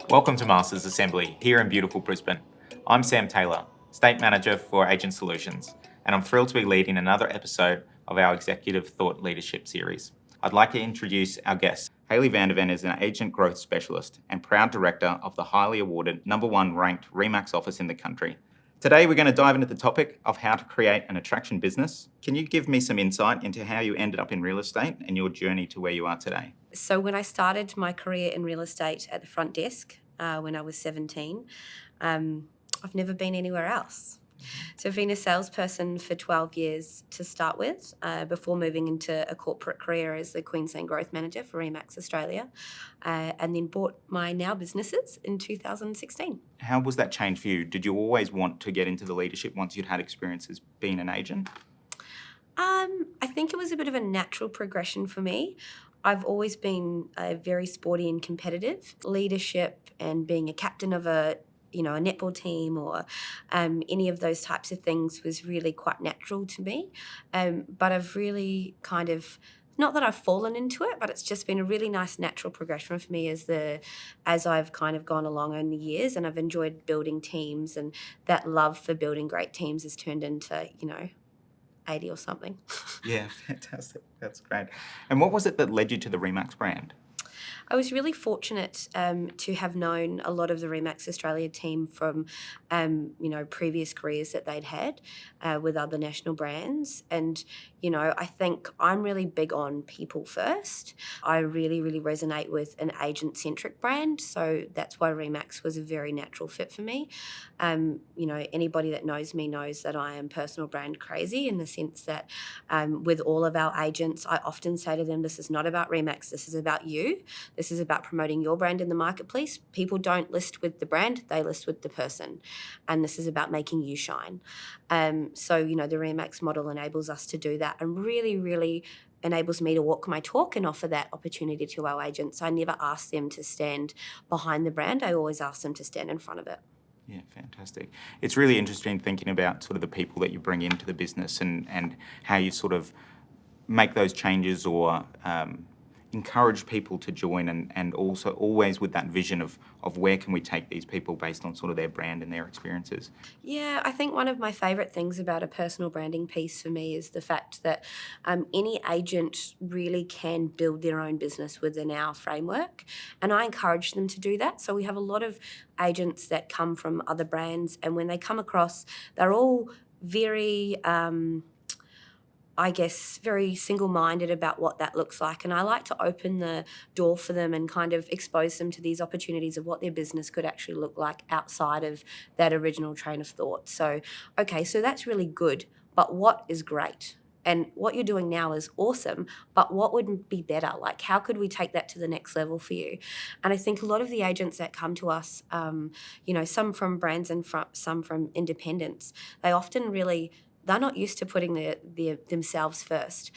Welcome to Masters Assembly here in beautiful Brisbane. I'm Sam Taylor, State Manager for Agent Solutions, and I'm thrilled to be leading another episode of our Executive Thought Leadership series. I'd like to introduce our guest. Hayley Van de Ven is an Agent Growth Specialist and proud Director of the highly awarded #1 ranked Remax office in the country. Today, we're going to dive into the topic of how to create an attraction business. Can you give me some insight into how you ended up in real estate and your journey to where you are today? So when I started my career in real estate at the front desk when I was 17, I've never been anywhere else. So I've been a salesperson for 12 years to start with, before moving into a corporate career as the Queensland Growth Manager for Remax Australia, and then bought my now businesses in 2016. How was that change for you? Did you always want to get into the leadership once you'd had experience as being an agent? I think it was a bit of a natural progression for me. I've always been very sporty and competitive. Leadership and being a captain of a netball team or any of those types of things was really quite natural to me. But I've really not that I've fallen into it, but it's just been a really nice natural progression for me as I've kind of gone along in the years, and I've enjoyed building teams, and that love for building great teams has turned into 80 or something. Yeah, fantastic. That's great. And what was it that led you to the Remax brand? I was really fortunate to have known a lot of the Remax Australia team from, previous careers that they'd had with other national brands. And, I think I'm really big on people first. I really, really resonate with an agent-centric brand. So that's why Remax was a very natural fit for me. Anybody that knows me knows that I am personal brand crazy, in the sense that with all of our agents, I often say to them, this is not about Remax, this is about you. This is about promoting your brand in the marketplace. People don't list with the brand, they list with the person. And this is about making you shine. The Remax model enables us to do that, and really, really enables me to walk my talk and offer that opportunity to our agents. I never ask them to stand behind the brand. I always ask them to stand in front of it. Yeah, fantastic. It's really interesting thinking about sort of the people that you bring into the business and how you sort of make those changes or encourage people to join, and also always with that vision of where can we take these people based on sort of their brand and their experiences. Yeah, I think one of my favourite things about a personal branding piece for me is the fact that any agent really can build their own business within our framework, and I encourage them to do that. So we have a lot of agents that come from other brands, and when they come across, they're all very very single-minded about what that looks like. And I like to open the door for them and kind of expose them to these opportunities of what their business could actually look like outside of that original train of thought. So that's really good, but what is great? And what you're doing now is awesome, but what would be better? Like, how could we take that to the next level for you? And I think a lot of the agents that come to us, some from brands and some from independents, they're not used to putting themselves first.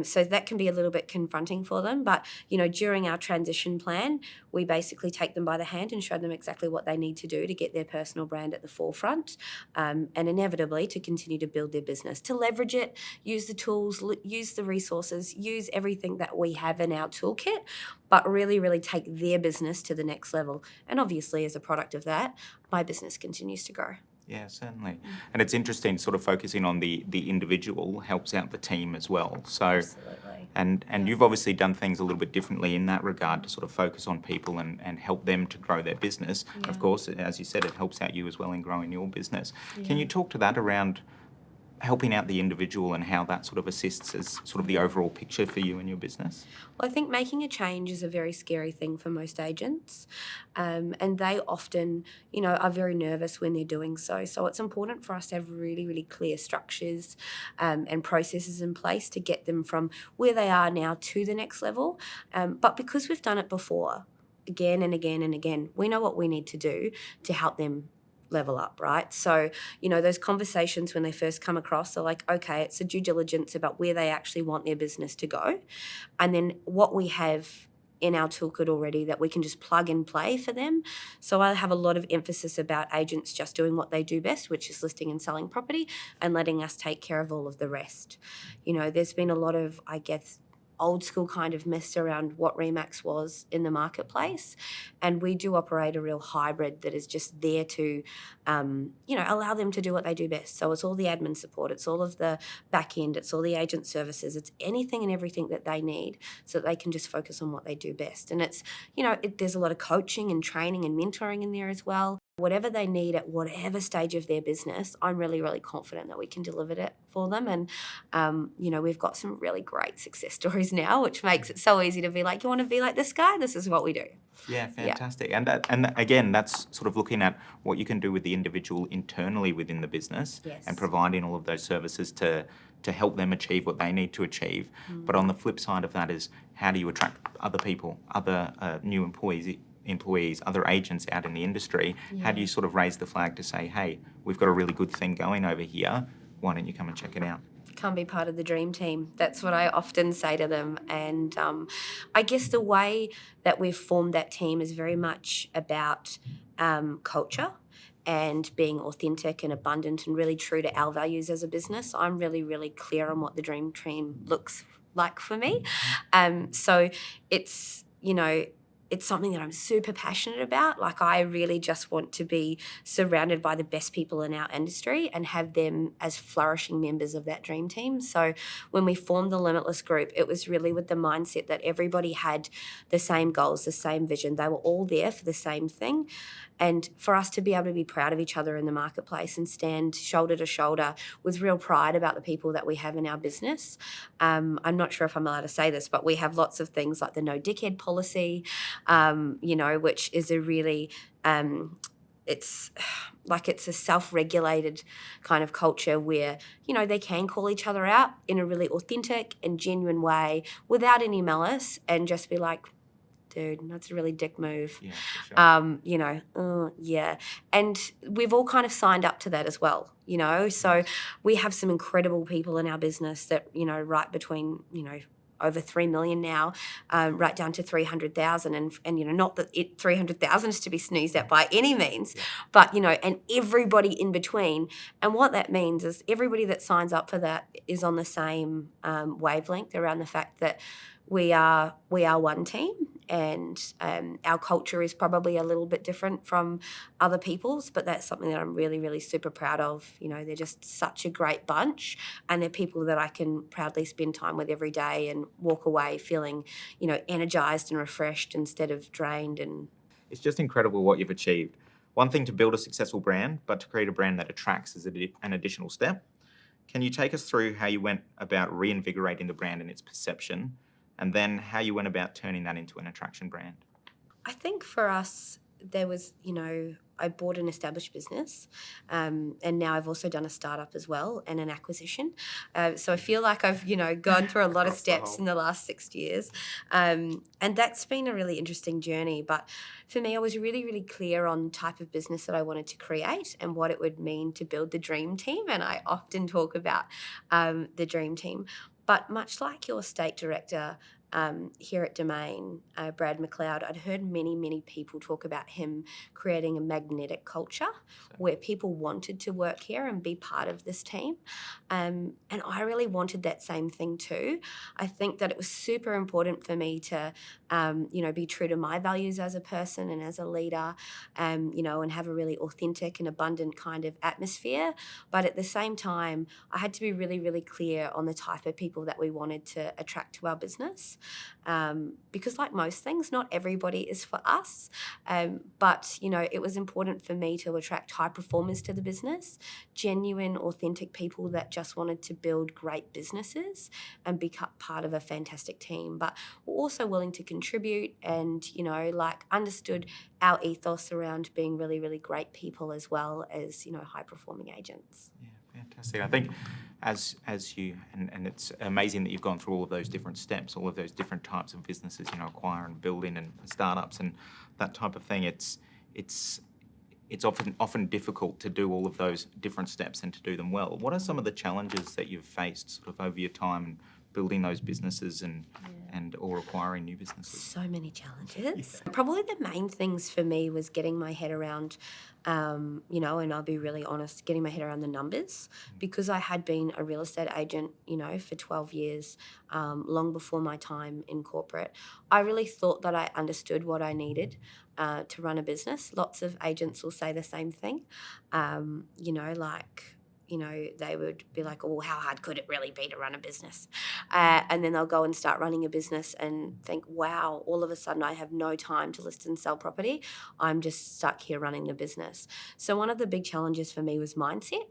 So that can be a little bit confronting for them. But, during our transition plan, we basically take them by the hand and show them exactly what they need to do to get their personal brand at the forefront, and inevitably to continue to build their business, to leverage it, use the tools, use the resources, use everything that we have in our toolkit, but really, really take their business to the next level. And obviously, as a product of that, my business continues to grow. Yeah, certainly. And it's interesting, sort of focusing on the individual helps out the team as well. So, Absolutely. and you've obviously done things a little bit differently in that regard to sort of focus on people and help them to grow their business. Yeah. Of course, as you said, it helps out you as well in growing your business. Yeah. Can you talk to that around helping out the individual and how that sort of assists as sort of the overall picture for you and your business? Well, I think making a change is a very scary thing for most agents, and they often, are very nervous when they're doing so. So it's important for us to have really, really clear structures and processes in place to get them from where they are now to the next level. But because we've done it before, again and again and again, we know what we need to do to help them level up, right? So, those conversations when they first come across are like, okay, it's a due diligence about where they actually want their business to go. And then what we have in our toolkit already that we can just plug and play for them. So I have a lot of emphasis about agents just doing what they do best, which is listing and selling property, and letting us take care of all of the rest. There's been a lot of, old school kind of myths around what Remax was in the marketplace. And we do operate a real hybrid that is just there to, allow them to do what they do best. So it's all the admin support, it's all of the back end, it's all the agent services, it's anything and everything that they need so that they can just focus on what they do best. And it's, there's a lot of coaching and training and mentoring in there as well. Whatever they need at whatever stage of their business, I'm really, really confident that we can deliver it for them. And, we've got some really great success stories now, which makes it so easy to be like, you want to be like this guy? This is what we do. Yeah, fantastic. Yeah. And again, that's sort of looking at what you can do with the individual internally within the business and providing all of those services to help them achieve what they need to achieve. But on the flip side of that is, how do you attract other people, other new employees, other agents out in the industry? How do you sort of raise the flag to say, hey, we've got a really good thing going over here, why don't you come and check it out? Come be part of the dream team. That's what I often say to them. And I guess the way that we've formed that team is very much about culture and being authentic and abundant and really true to our values as a business. I'm really, really clear on what the dream team looks like for me. So it's, it's something that I'm super passionate about. Like, I really just want to be surrounded by the best people in our industry and have them as flourishing members of that dream team. So when we formed the Limitless Group, it was really with the mindset that everybody had the same goals, the same vision. They were all there for the same thing. And for us to be able to be proud of each other in the marketplace and stand shoulder to shoulder with real pride about the people that we have in our business. I'm not sure if I'm allowed to say this, but we have lots of things like the no dickhead policy, which is a really, it's a self-regulated kind of culture where, they can call each other out in a really authentic and genuine way without any malice and just be like, dude, that's a really dick move. Yeah, for sure. And we've all kind of signed up to that as well, So we have some incredible people in our business that, right between, over 3 million now, right down to 300,000. And not that 300,000 is to be sneezed at by any means, but, and everybody in between. And what that means is everybody that signs up for that is on the same wavelength around the fact that we are one team. And our culture is probably a little bit different from other people's, but that's something that I'm really, really super proud of. They're just such a great bunch, and they're people that I can proudly spend time with every day and walk away feeling, energized and refreshed instead of drained. And it's just incredible what you've achieved. One thing to build a successful brand, but to create a brand that attracts is an additional step. Can you take us through how you went about reinvigorating the brand and its perception, and then how you went about turning that into an attraction brand? I think for us, there was, I bought an established business, and now I've also done a startup as well and an acquisition. So I feel like I've, gone through a lot of steps in the last 6 years. And that's been a really interesting journey. But for me, I was really, really clear on the type of business that I wanted to create and what it would mean to build the dream team. And I often talk about the dream team. But much like your state director here at Domain, Brad McLeod, I'd heard many, many people talk about him creating a magnetic culture where people wanted to work here and be part of this team. And I really wanted that same thing too. I think that it was super important for me to, be true to my values as a person and as a leader, and have a really authentic and abundant kind of atmosphere. But at the same time, I had to be really, really clear on the type of people that we wanted to attract to our business. Because like most things, not everybody is for us. But, it was important for me to attract high performers to the business, genuine, authentic people that just wanted to build great businesses and become part of a fantastic team, but were also willing to contribute and, understood our ethos around being really, really great people as well as, high performing agents. Yeah, fantastic. I think as you, and it's amazing that you've gone through all of those different steps, all of those different types of businesses, acquire and building and startups and that type of thing. It's often difficult to do all of those different steps and to do them well. What are some of the challenges that you've faced sort of over your time and building those businesses and or acquiring new businesses? So many challenges. Probably the main things for me was getting my head around, and I'll be really honest, getting my head around the numbers, because I had been a real estate agent, for 12 years, long before my time in corporate. I really thought that I understood what I needed to run a business. Lots of agents will say the same thing, they would be like, oh, how hard could it really be to run a business? And then they'll go and start running a business and think, wow, all of a sudden I have no time to list and sell property. I'm just stuck here running the business. So one of the big challenges for me was mindset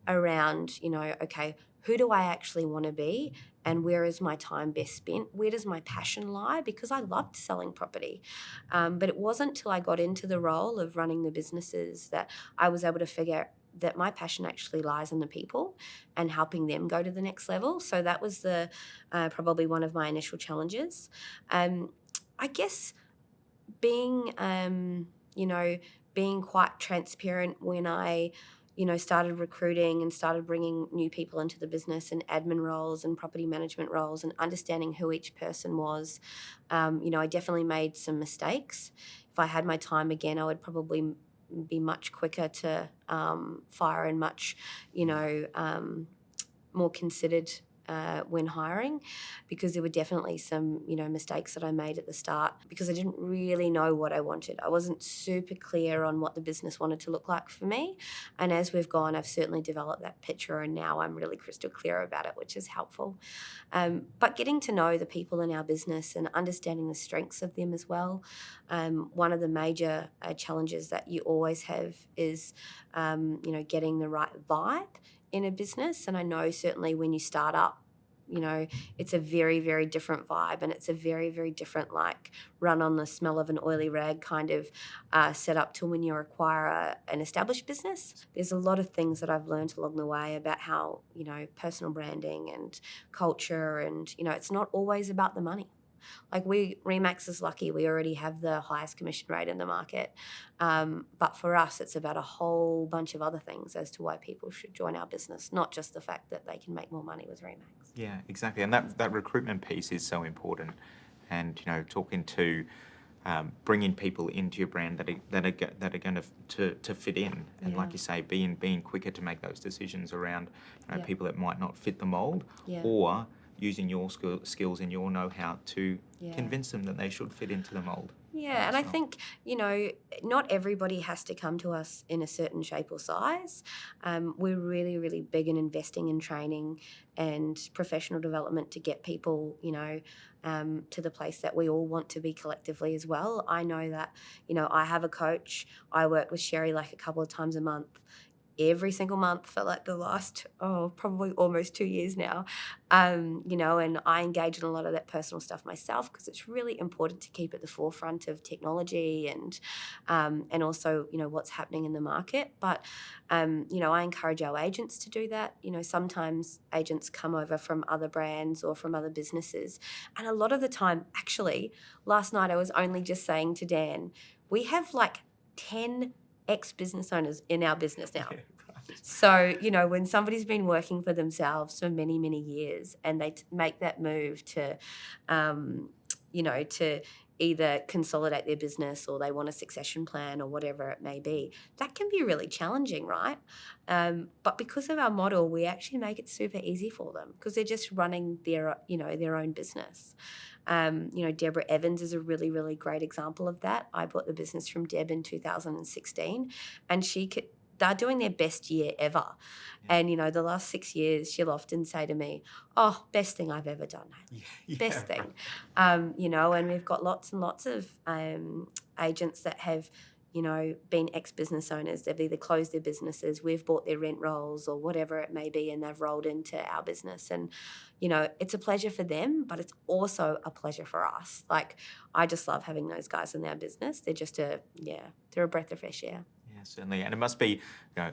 around, okay, who do I actually want to be and where is my time best spent? Where does my passion lie? Because I loved selling property. But it wasn't until I got into the role of running the businesses that I was able to figure that my passion actually lies in the people and helping them go to the next level. So that was probably one of my initial challenges. I guess being, being quite transparent when I, started recruiting and started bringing new people into the business and admin roles and property management roles and understanding who each person was. I definitely made some mistakes. If I had my time again, I would probably be much quicker to fire and much, more considered when hiring, because there were definitely some, mistakes that I made at the start because I didn't really know what I wanted. I wasn't super clear on what the business wanted to look like for me. And as we've gone, I've certainly developed that picture, and now I'm really crystal clear about it, which is helpful. But getting to know the people in our business and understanding the strengths of them as well. One of the major challenges that you always have is, getting the right vibe in a business. And I know certainly when you start up, it's a very, very different vibe, and it's a very, very different, run on the smell of an oily rag kind of setup to when you acquire an established business. There's a lot of things that I've learned along the way about how, personal branding and culture, and, it's not always about the money. Remax is lucky. We already have the highest commission rate in the market. But for us, it's about a whole bunch of other things as to why people should join our business, not just the fact that they can make more money with Remax. Yeah, exactly. And that recruitment piece is so important. And, talking to bringing people into your brand that are going to fit in, and like you say, being quicker to make those decisions around people that might not fit the mold, or using your skills and your know-how to convince them that they should fit into the mold. Yeah, and I think, not everybody has to come to us in a certain shape or size. We're really, really big in investing in training and professional development to get people, to the place that we all want to be collectively as well. I know that, I have a coach. I work with Sherry a couple of times a month. Every single month for the last, probably almost 2 years now, and I engage in a lot of that personal stuff myself because it's really important to keep at the forefront of technology and also, what's happening in the market. But, I encourage our agents to do that. Sometimes agents come over from other brands or from other businesses. And a lot of the time, actually, last night I was only just saying to Dan, we have 10 ex-business owners in our business now. So, when somebody's been working for themselves for many, many years and they make that move to, to either consolidate their business or they want a succession plan or whatever it may be, that can be really challenging, right? But because of our model, we actually make it super easy for them because they're just running their own business. Deborah Evans is a really, really great example of that. I bought the business from Deb in 2016, and they're doing their best year ever. Yeah. And, the last 6 years, she'll often say to me, oh, best thing I've ever done. Best thing. And we've got lots and lots of agents that have, been ex-business owners. They've either closed their businesses, we've bought their rent rolls or whatever it may be, and they've rolled into our business. And, it's a pleasure for them, but it's also a pleasure for us. I just love having those guys in our business. They're just they're a breath of fresh air. Yeah, certainly. And it must be,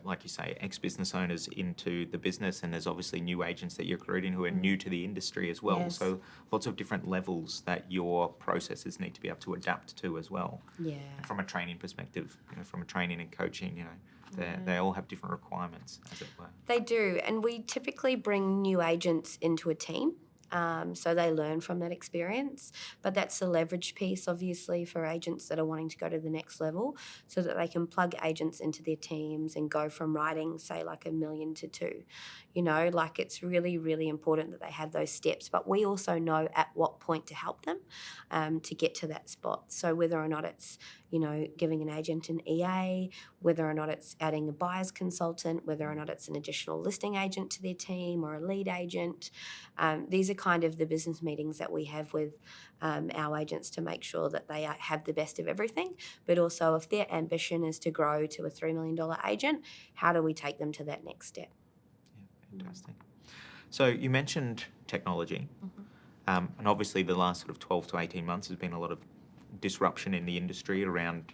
like you say, ex-business owners into the business, and there's obviously new agents that you're recruiting who are new to the industry as well. Yes. So lots of different levels that your processes need to be able to adapt to as well. Yeah. And from a training perspective, from a training and coaching, they all have different requirements, as it were. They do. And we typically bring new agents into a team. So they learn from that experience. But that's the leverage piece, obviously, for agents that are wanting to go to the next level, so that they can plug agents into their teams and go from writing, say, like 1 million to 2. Like it's really, really important that they have those steps. But we also know at what point to help them to get to that spot. So whether or not it's, giving an agent an EA, whether or not it's adding a buyer's consultant, whether or not it's an additional listing agent to their team or a lead agent. These are kind of the business meetings that we have with our agents to make sure that they have the best of everything. But also, if their ambition is to grow to a $3 million agent, how do we take them to that next step? Yeah, fantastic. So you mentioned technology, and obviously the last sort of 12 to 18 months has been a lot of disruption in the industry around,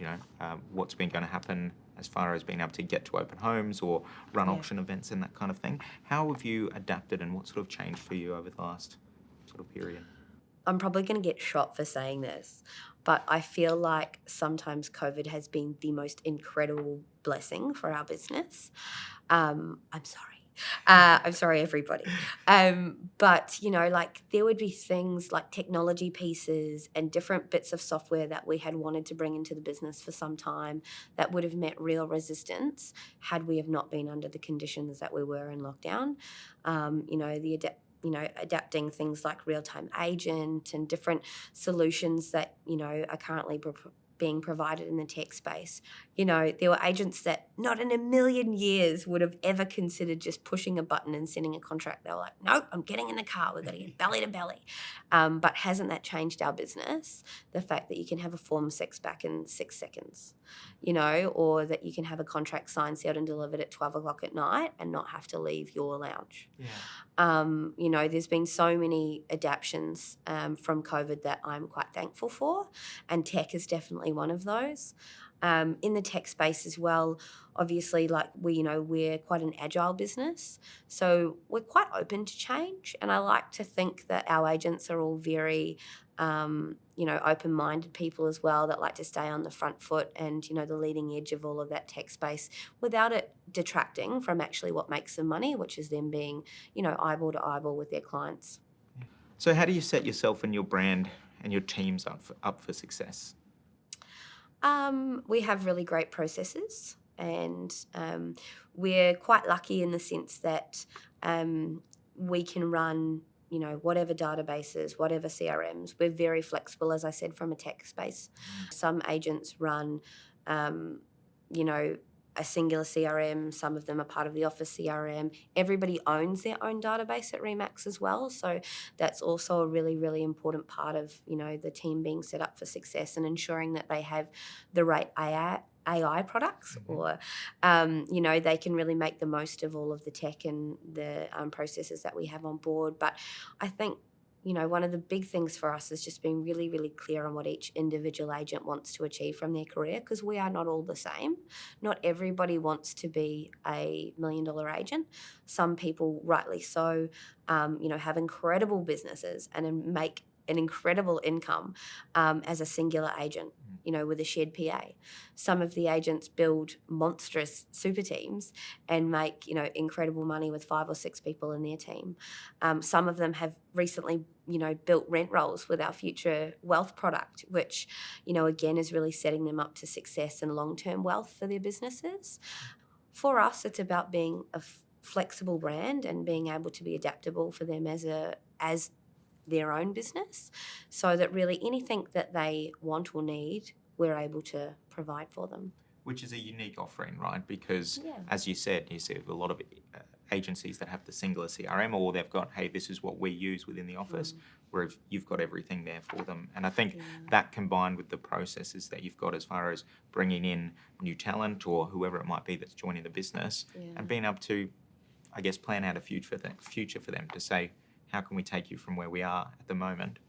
what's been going to happen as far as being able to get to open homes or run auction events and that kind of thing. How have you adapted, and what sort of changed for you over the last sort of period? I'm probably going to get shot for saying this, but I feel like sometimes COVID has been the most incredible blessing for our business. I'm sorry. I'm sorry, everybody. But, like there would be things like technology pieces and different bits of software that we had wanted to bring into the business for some time that would have met real resistance had we have not been under the conditions that we were in lockdown. Adapting things like real-time agent and different solutions that, are currently being provided in the tech space. There were agents that not in a million years would have ever considered just pushing a button and sending a contract. They were like, nope, I'm getting in the car. We've got to get belly to belly. But hasn't that changed our business? The fact that you can have a Form 6 back in 6 seconds, or that you can have a contract signed, sealed and delivered at 12 o'clock at night and not have to leave your lounge. Yeah. There's been so many adaptions from COVID that I'm quite thankful for, and tech is definitely one of those. In the tech space as well, obviously, like we're quite an agile business, so we're quite open to change. And I like to think that our agents are all very, open-minded people as well, that like to stay on the front foot and, the leading edge of all of that tech space without it detracting from actually what makes them money, which is them being, eyeball to eyeball with their clients. So how do you set yourself and your brand and your teams up for success? We have really great processes, and we're quite lucky in the sense that we can run, whatever databases, whatever CRMs. We're very flexible, as I said, from a tech space. Some agents run, a singular CRM. Some of them are part of the office CRM. Everybody owns their own database at Remax as well. So that's also a really, really important part of, the team being set up for success and ensuring that they have the right AI products, or, they can really make the most of all of the tech and the processes that we have on board. But I think, one of the big things for us is just being really, really clear on what each individual agent wants to achieve from their career, because we are not all the same. Not everybody wants to be a $1 million agent. Some people, rightly so, have incredible businesses and make an incredible income as a singular agent, with a shared PA. Some of the agents build monstrous super teams and make, incredible money with 5 or 6 people in their team. Some of them have recently, built rent rolls with our future wealth product, which, again, is really setting them up to success and long-term wealth for their businesses. For us, it's about being a flexible brand and being able to be adaptable for them as their own business, so that really anything that they want or need, we're able to provide for them. Which is a unique offering, right? Because as you said, a lot of agencies that have the singular CRM, or they've got, hey, this is what we use within the office, where you've got everything there for them. And I think that combined with the processes that you've got as far as bringing in new talent or whoever it might be that's joining the business, and being able to, I guess, plan out a future for them to say, how can we take you from where we are at the moment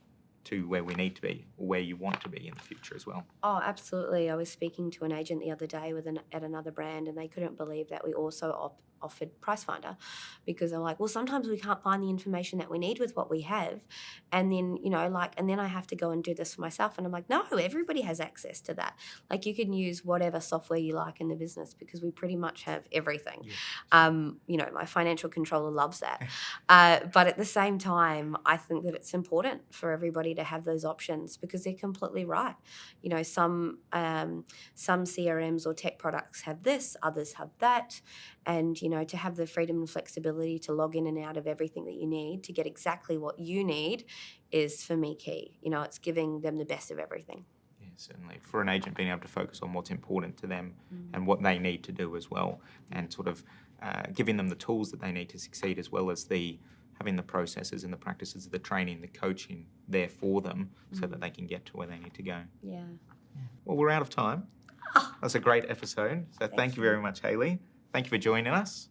to where we need to be, or where you want to be in the future as well? Oh, absolutely. I was speaking to an agent the other day at another brand, and they couldn't believe that we also offered Price Finder, because I'm like, well, sometimes we can't find the information that we need with what we have. And then, and then I have to go and do this for myself. And I'm like, no, everybody has access to that. Like, you can use whatever software you like in the business, because we pretty much have everything. Yeah. My financial controller loves that. But at the same time, I think that it's important for everybody to have those options, because they're completely right. Some CRMs or tech products have this, others have that. And, to have the freedom and flexibility to log in and out of everything that you need to get exactly what you need is, for me, key. It's giving them the best of everything. Yeah, certainly. For an agent, being able to focus on what's important to them and what they need to do as well, and sort of giving them the tools that they need to succeed, as well as having the processes and the practices, the training, the coaching there for them, so that they can get to where they need to go. Yeah. Well, we're out of time. That's a great episode. So thank you very much, Hayley. Thank you for joining us.